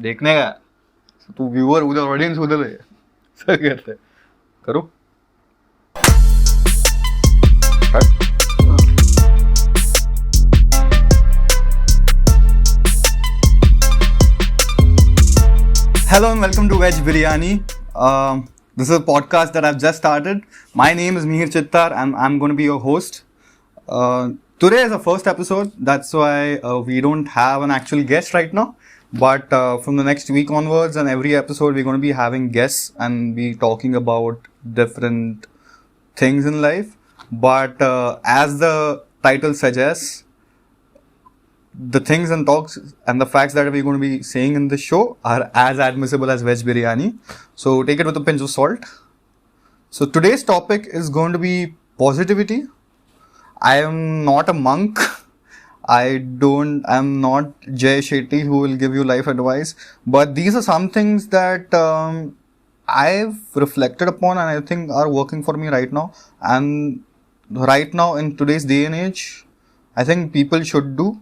देखने का तू व्यूअर उधर ऑडियंस उधर है सर कहते करो Hello and welcome to Veg Biryani. This is a podcast that I've just started. My name is Mihir Chittar and I'm going to be your host. Today is the first episode. That's why we don't have an actual guest right now. But from the next week onwards and every episode, we're going to be having guests and be talking about different things in life. But as the title suggests, the things and talks and the facts that we're going to be saying in this show are as admissible as veg biryani. So take it with a pinch of salt. So today's topic is going to be positivity. I am not a monk. I'm not Jay Shetty who will give you life advice. But these are some things that I've reflected upon and I think are working for me right now. And right now in today's day and age, I think people should do.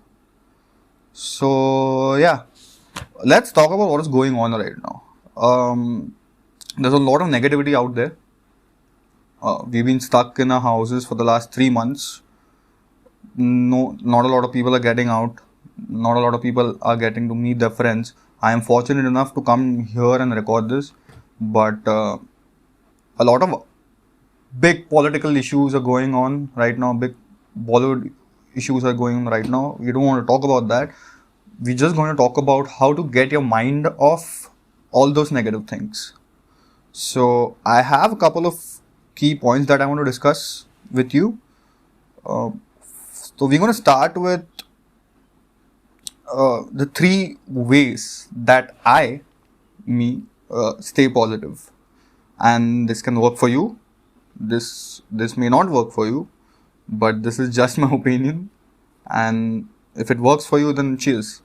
So yeah, let's talk about what is going on right now. There's a lot of negativity out there. We've been stuck in our houses for the last 3 months. No, not a lot of people are getting out. Not a lot of people are getting to meet their friends. I am fortunate enough to come here and record this, but a lot of big political issues are going on right now. Big Bollywood issues are going on right now. We don't want to talk about that. We're just going to talk about how to get your mind off all those negative things. So I have a couple of key points that I want to discuss with you. So we're going to start with the 3 ways that stay positive. And this can work for you. This may not work for you, but this is just my opinion. And if it works for you, then cheers.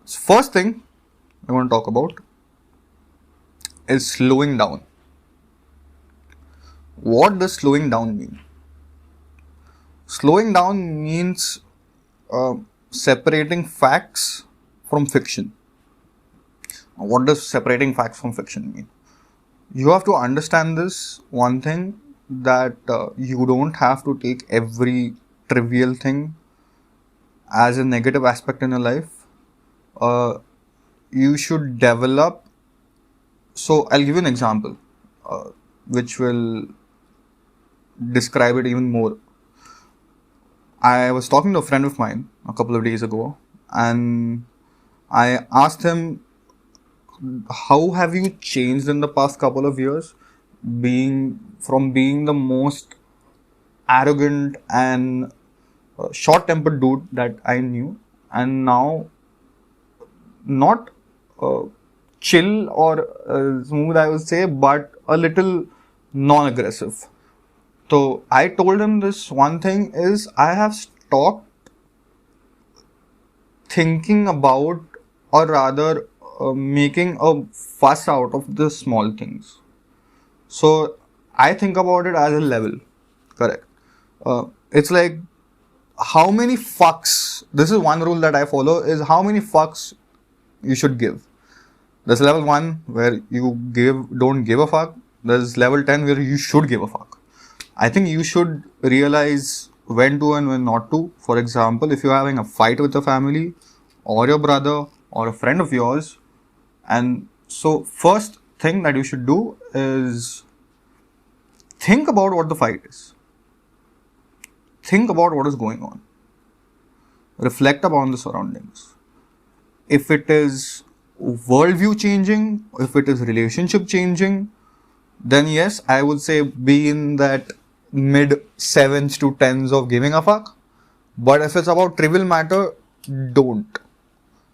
So first thing I want to talk about is slowing down. What does slowing down mean? Slowing down means separating facts from fiction. What does separating facts from fiction mean? You have to understand this one thing, that you don't have to take every trivial thing as a negative aspect in your life. You should develop. So I'll give you an example which will describe it even more. I was talking to a friend of mine a couple of days ago and I asked him, how have you changed in the past couple of years, from being the most arrogant and short-tempered dude that I knew, and now not chill or smooth, I would say, but a little non-aggressive. So I told him this one thing is, I have stopped thinking about, or rather making a fuss out of the small things. So I think about it as a level. Correct. It's like, how many fucks, this is one rule that I follow, is how many fucks you should give. There's level 1 where you don't give a fuck. There's level 10 where you should give a fuck. I think you should realize when to and when not to. For example, if you're having a fight with a family or your brother or a friend of yours, and so first thing that you should do is think about what the fight is. Think about what is going on. Reflect upon the surroundings. If it is worldview changing, if it is relationship changing, then yes, I would say be in that mid 7s to 10s of giving a fuck. But if it's about trivial matter, don't.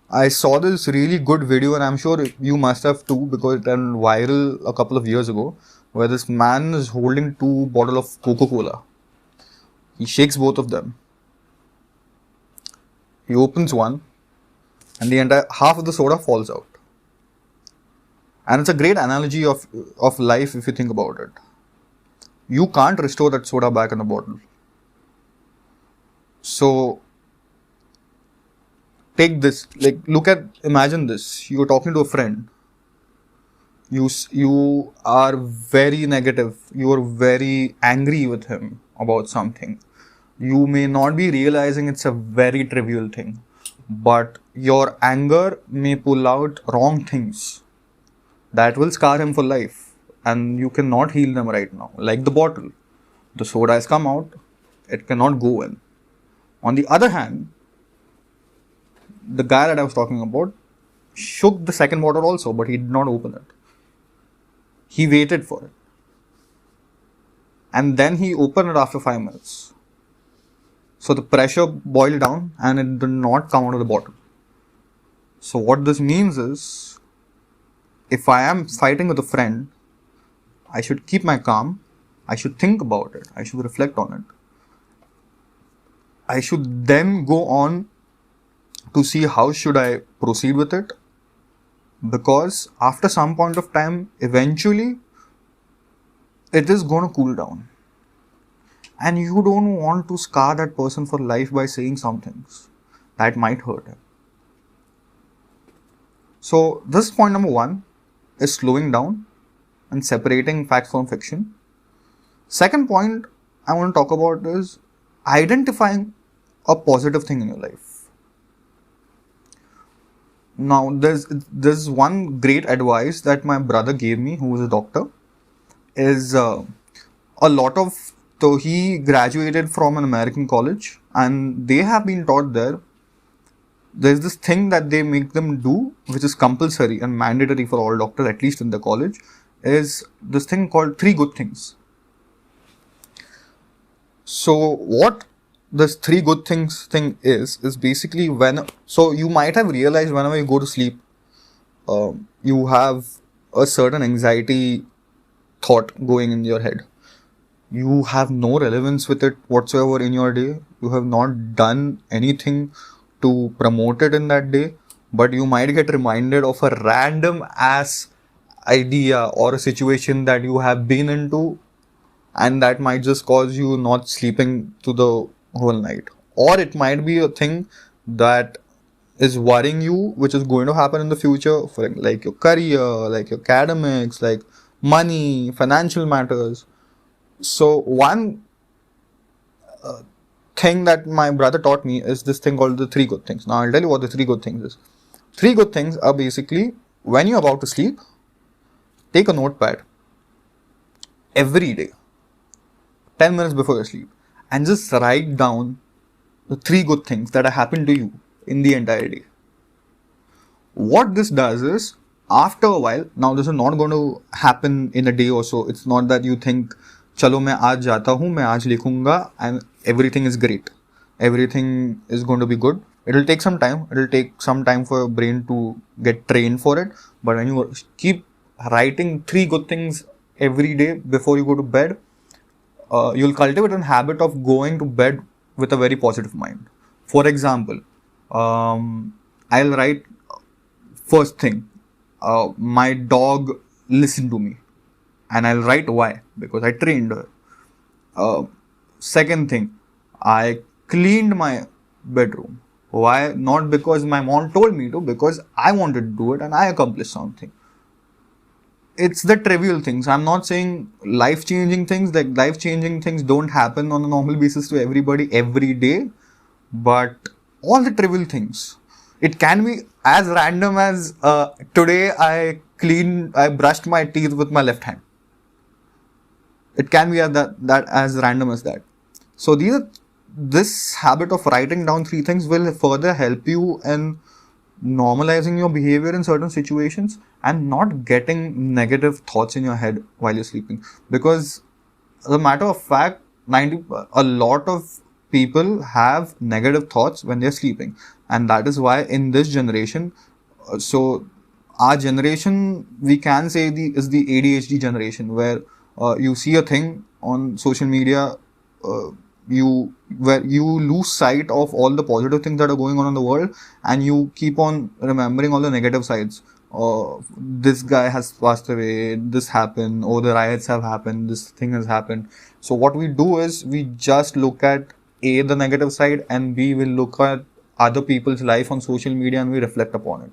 I saw this really good video and I'm sure you must have too, because it went viral a couple of years ago, where this man is holding 2 bottles of Coca-Cola. He shakes both of them. He opens one and the entire half of the soda falls out. And it's a great analogy of life if you think about it. You can't restore that soda back in the bottle. So take this, like, imagine this. You're talking to a friend. You are very negative. You are very angry with him about something. You may not be realizing it's a very trivial thing, but your anger may pull out wrong things that will scar him for life, and you cannot heal them right now. Like the bottle, the soda has come out, it cannot go in. On the other hand, the guy that I was talking about shook the second bottle also, but he did not open it. He waited for it. And then he opened it after 5 minutes. So the pressure boiled down and it did not come out of the bottle. So what this means is, if I am fighting with a friend, I should keep my calm. I should think about it. I should reflect on it. I should then go on to see how should I proceed with it. Because after some point of time, eventually, it is going to cool down. And you don't want to scar that person for life by saying some things that might hurt him. So this point number 1 is slowing down and separating fact from fiction. Second point I want to talk about is identifying a positive thing in your life. Now, there's one great advice that my brother gave me, who is a doctor, is so he graduated from an American college, and they have been taught there's this thing that they make them do, which is compulsory and mandatory for all doctors, at least in the college, is this thing called 3 good things. So what this 3 good things thing is basically so you might have realized whenever you go to sleep, you have a certain anxiety thought going in your head. You have no relevance with it whatsoever in your day. You have not done anything to promote it in that day, but you might get reminded of a random ass idea or a situation that you have been into, and that might just cause you not sleeping to the whole night. Or it might be a thing that is worrying you, which is going to happen in the future, for like your career, like your academics, like money, financial matters. So one thing that my brother taught me is this thing called the 3 good things. Now I'll tell you what the 3 good things is. 3 good things are basically, when you're about to sleep, take a notepad every day, 10 minutes before you sleep, and just write down the 3 good things that have happened to you in the entire day. What this does is, after a while, now this is not going to happen in a day or so. It's not that you think, चलो मैं आज जाता हूँ, मैं आज लिखूंगा, and everything is great. Everything is going to be good. It will take some time. It will take some time for your brain to get trained for it. But when you keep writing 3 good things every day before you go to bed, you'll cultivate a habit of going to bed with a very positive mind. For example, I'll write first thing, my dog listened to me, and I'll write why, because I trained her. Second thing, I cleaned my bedroom. Why? Not because my mom told me to, because I wanted to do it and I accomplished something. It's the trivial things. I'm not saying life-changing things. Like, life-changing things don't happen on a normal basis to everybody every day. But all the trivial things. It can be as random as today I brushed my teeth with my left hand. It can be as random as that. So this habit of writing down 3 things will further help you in normalizing your behavior in certain situations and not getting negative thoughts in your head while you're sleeping. Because as a matter of fact, a lot of people have negative thoughts when they're sleeping, and that is why in this generation, so our generation, we can say is the ADHD generation, where you see a thing on social media, where you lose sight of all the positive things that are going on in the world, and you keep on remembering all the negative sides. This guy has passed away, this happened, the riots have happened, this thing has happened. So what we do is we just look at A, the negative side, and B, will look at other people's life on social media and we reflect upon it.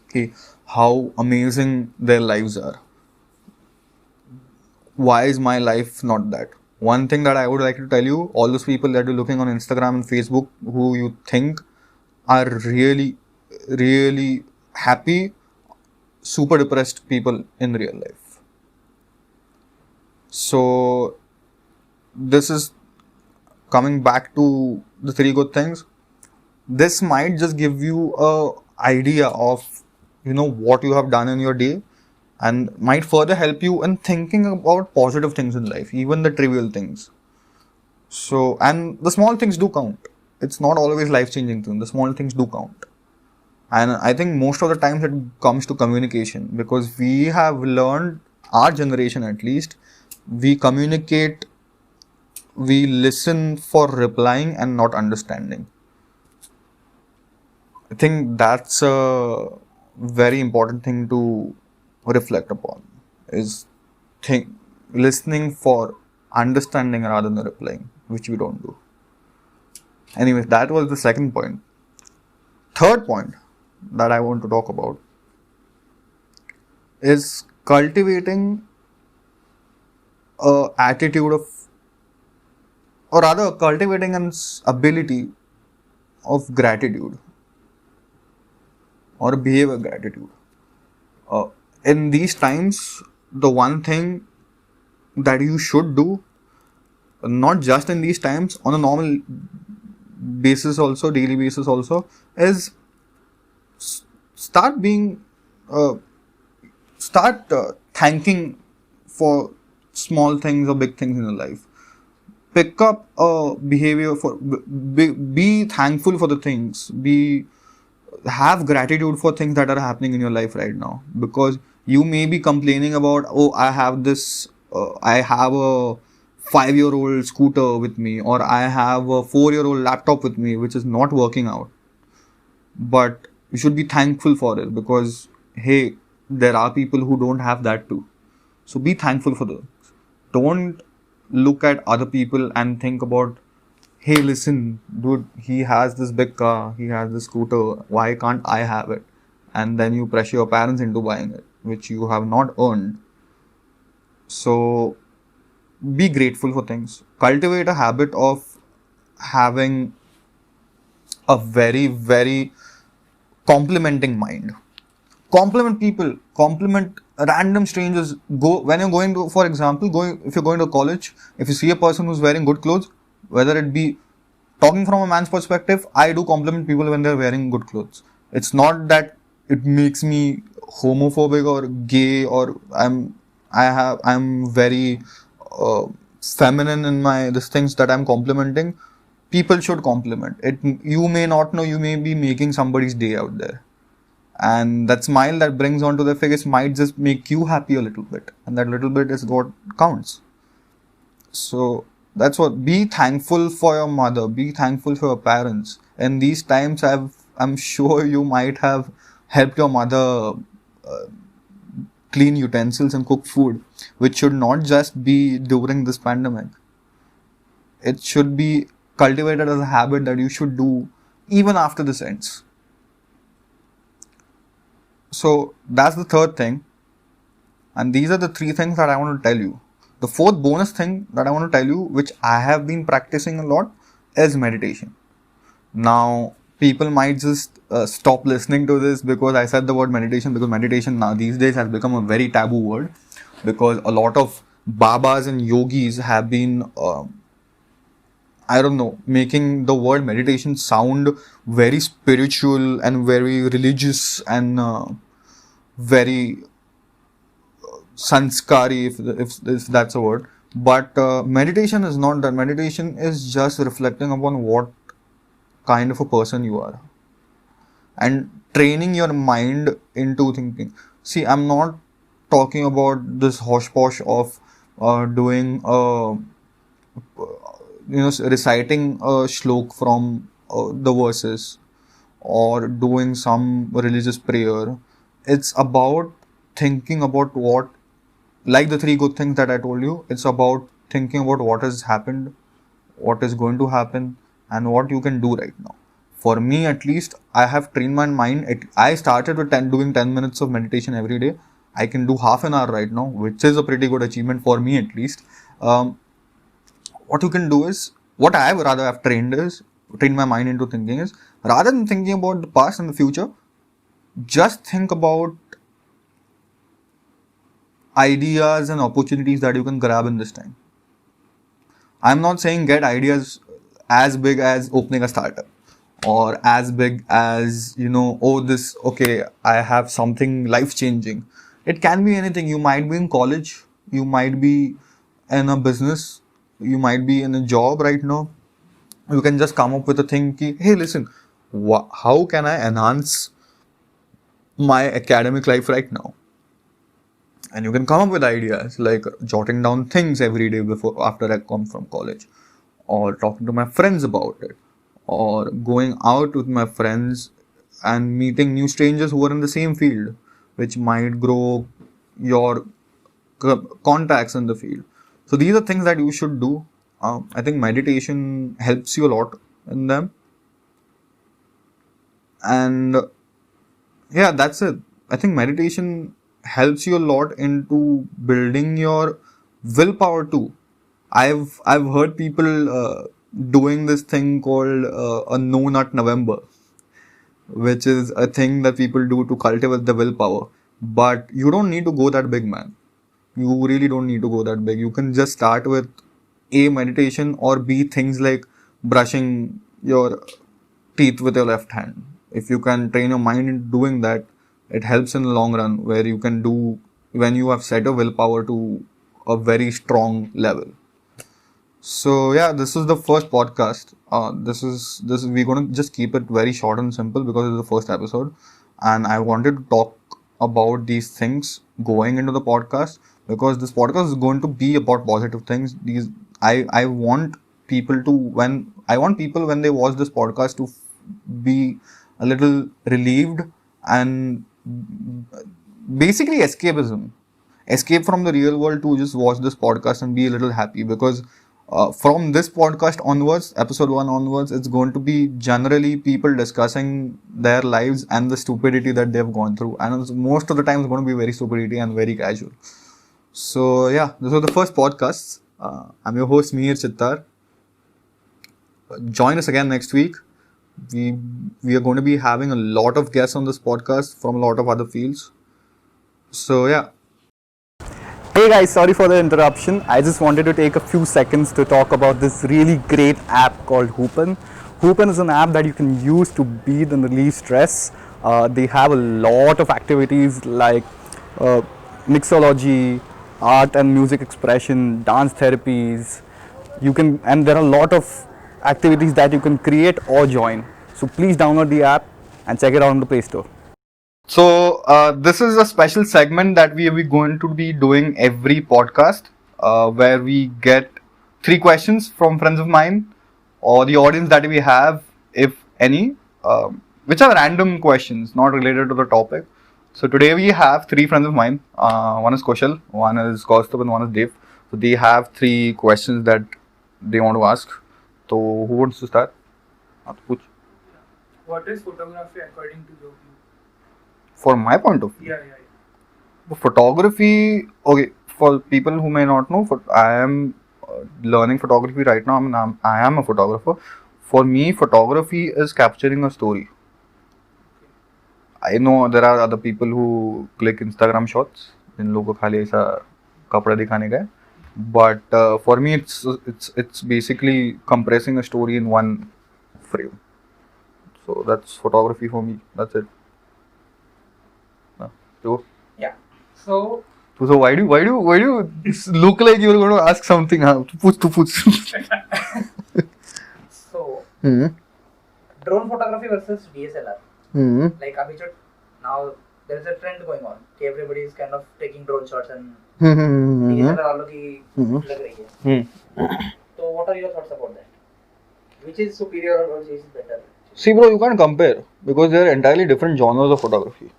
Okay, how amazing their lives are. Why is my life not that? One thing that I would like to tell you, all those people that you're looking on Instagram and Facebook who you think are really, really happy, super depressed people in real life. So, this is coming back to the three good things. This might just give you a idea of what you have done in your day, and might further help you in thinking about positive things in life, even the trivial things. So, and the small things do count. It's not always life changing things. The small things do count. And I think most of the times it comes to communication, because we have learned, our generation at least, we communicate, we listen for replying and not understanding. I think that's a very important thing to reflect upon, is listening for understanding rather than replying, which we don't do. Anyways, that was the second point. Third point that I want to talk about is cultivating a attitude of, or rather cultivating an ability of gratitude or behavior gratitude. In these times, the one thing that you should do, not just in these times, on a normal basis also, daily basis also, is start being, thanking for small things or big things in your life. Pick up a behavior for, be thankful for the things, have gratitude for things that are happening in your life right now, because you may be complaining about, oh, I have this, I have a 5-year-old scooter with me, or I have a 4-year-old laptop with me which is not working out, but you should be thankful for it, because hey, there are people who don't have that too. So be thankful for those. Don't look at other people and think about, hey, listen, dude, he has this big car, he has this scooter, why can't I have it? And then you pressure your parents into buying it, which you have not earned. So, be grateful for things. Cultivate a habit of having a very, very complimenting mind. Compliment people, compliment random strangers. Go when you're going to, for example, if you're going to college, if you see a person who's wearing good clothes, whether it be, talking from a man's perspective, I do compliment people when they're wearing good clothes. It's not that it makes me homophobic or gay, or I'm very feminine in my these things that I'm complimenting. People should compliment it. You may not know, you may be making somebody's day out there, and that smile that brings onto their face might just make you happy a little bit, and that little bit is what counts. So that's what. Be thankful for your mother. Be thankful for your parents. In these times, I'm sure you might have helped your mother clean utensils and cook food, which should not just be during this pandemic. It should be cultivated as a habit that you should do even after this ends. So that's the third thing. And these are the three things that I want to tell you. The fourth bonus thing that I want to tell you, which I have been practicing a lot, is meditation. Now, people might just stop listening to this because I said the word meditation, because meditation now these days has become a very taboo word, because a lot of babas and yogis have been, making the word meditation sound very spiritual and very religious and very sanskari, if that's a word. But meditation is not that. Meditation is just reflecting upon what kind of a person you are and training your mind into thinking. See, I'm not talking about this hosh posh of doing reciting a shlok from the verses or doing some religious prayer. It's about thinking about what, like the three good things that I told you, it's about thinking about what has happened, what is going to happen, and what you can do right now. For me, at least, I have trained my mind. I started with doing 10 minutes of meditation every day. I can do half an hour right now, which is a pretty good achievement for me, at least. Um, what you can do is, what I have rather have trained my mind into thinking is, rather than thinking about the past and the future, just think about ideas and opportunities that you can grab in this time. I'm not saying get ideas as big as opening a startup or as big as, okay, I have something life changing. It can be anything. You might be in college, you might be in a business, you might be in a job right now. You can just come up with a thing ki, hey, listen, how can I enhance my academic life right now? And you can come up with ideas like jotting down things every day after I come from college, or talking to my friends about it, or going out with my friends and meeting new strangers who are in the same field, which might grow your contacts in the field. So these are things that you should do. I think meditation helps you a lot in them. And yeah, that's it. I think meditation helps you a lot into building your willpower too. I've heard people doing this thing called a no nut November, which is a thing that people do to cultivate the willpower. But you don't need to go that big, man. You really don't need to go that big. You can just start with A, meditation, or B, things like brushing your teeth with your left hand. If you can train your mind in doing that, it helps in the long run, where you can do when you have set a willpower to a very strong level. So yeah, this is the first podcast. This is we're gonna just keep it very short and simple because it's the first episode, and I wanted to talk about these things going into the podcast, because this podcast is going to be about positive things. I want people to when they watch this podcast to be a little relieved and basically escape from the real world to just watch this podcast and be a little happy, because from this podcast onwards, episode 1 onwards, it's going to be generally people discussing their lives and the stupidity that they've gone through, and most of the time it's going to be very stupidity and very casual. So yeah, this was the first podcast. I'm your host Mihir Chittar. Join us again next week. We are going to be having a lot of guests on this podcast from a lot of other fields. So yeah. Hey guys, sorry for the interruption. I just wanted to take a few seconds to talk about this really great app called Hoopen. Hoopen is an app that you can use to breathe and relieve stress. They have a lot of activities like mixology, art and music expression, dance therapies. And there are a lot of activities that you can create or join. So please download the app and check it out on the Play Store. So this is a special segment that we are going to be doing every podcast, where we get 3 questions from friends of mine or the audience that we have, if any, which are random questions, not related to the topic. So today we have 3 friends of mine. One is Kaushal, one is Kaustubh, and one is Dave. So they have 3 questions that they want to ask. So who wants to start? What is photography according to your view? For my point of view, Yeah. photography. Okay, for people who may not know, I am learning photography right now. I am a photographer. For me, photography is capturing a story. I know there are other people who click Instagram shots, जिन लोगों को खाली ऐसा कपड़ा दिखाने का है. But for me, it's basically compressing a story in one frame. So that's photography for me. That's it. Yeah. So why do you look like you're going to ask something? So Hmm. drone photography versus DSLR. Hmm. Like now there is a trend going on. Everybody is kind of taking drone shots and Hmm. DSLR already Mhm. lag rahi hai. So what are your thoughts about that? Which is superior or which is better? See, bro, you can't compare because they are entirely different genres of photography.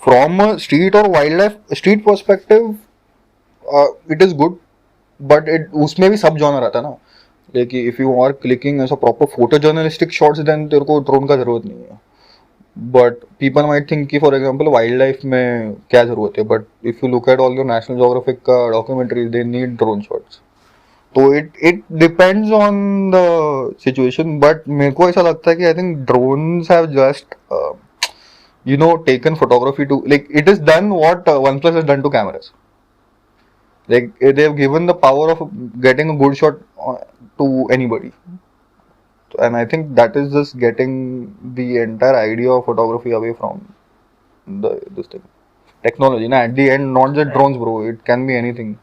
From a street or wildlife street perspective, it is good, but उसमें भी सब genre आता है ना. like if you are clicking as a proper photojournalistic shots, then तेरे को drone का जरूरत नहीं है. But people might think कि for example wildlife में क्या जरूरत है, but if you look at all the National Geographic का documentaries, they need drone shots. तो it depends on the situation, but मेरे को ऐसा लगता है कि I think drones have just taken photography to, like, it is done what OnePlus has done to cameras. Like they have given the power of getting a good shot to anybody. And I think that is just getting the entire idea of photography away from this thing. Technology, na, at the end, not just drones, bro. It can be anything.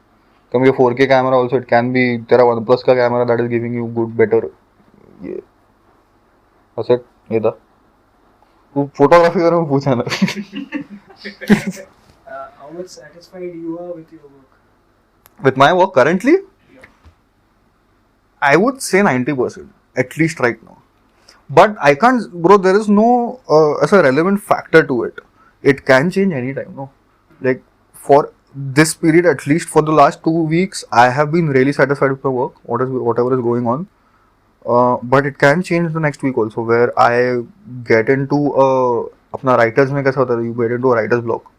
It can be a 4K camera also. It can be तेरा OnePlus का camera that is giving you good, better. ये that's it. ये था. तू photography का पूछा ना. How much satisfied you are with your work? With my work currently, I would say 90%, at least right now. But I can't, bro, there is no as a relevant factor to it. It can change anytime, no? Like for this period, at least for the last 2 weeks, I have been really satisfied with my work, whatever is going on. But it can change the next week also, where I get into अपना writers में कैसा होता है, you get into a writer's block.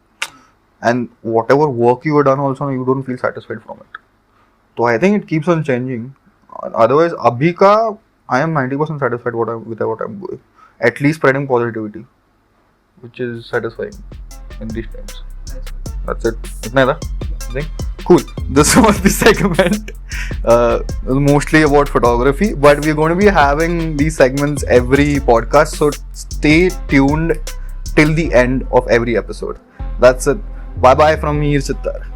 And whatever work you have done also, you don't feel satisfied from it. So I think it keeps on changing. Otherwise, abhi ka, I am 90% satisfied with what I'm doing. At least spreading positivity, which is satisfying in these times. That's it. Itna tha? I think. Cool. This was the segment. Mostly about photography, but we're going to be having these segments every podcast. So stay tuned till the end of every episode. That's it. Bye bye from me, Sittar.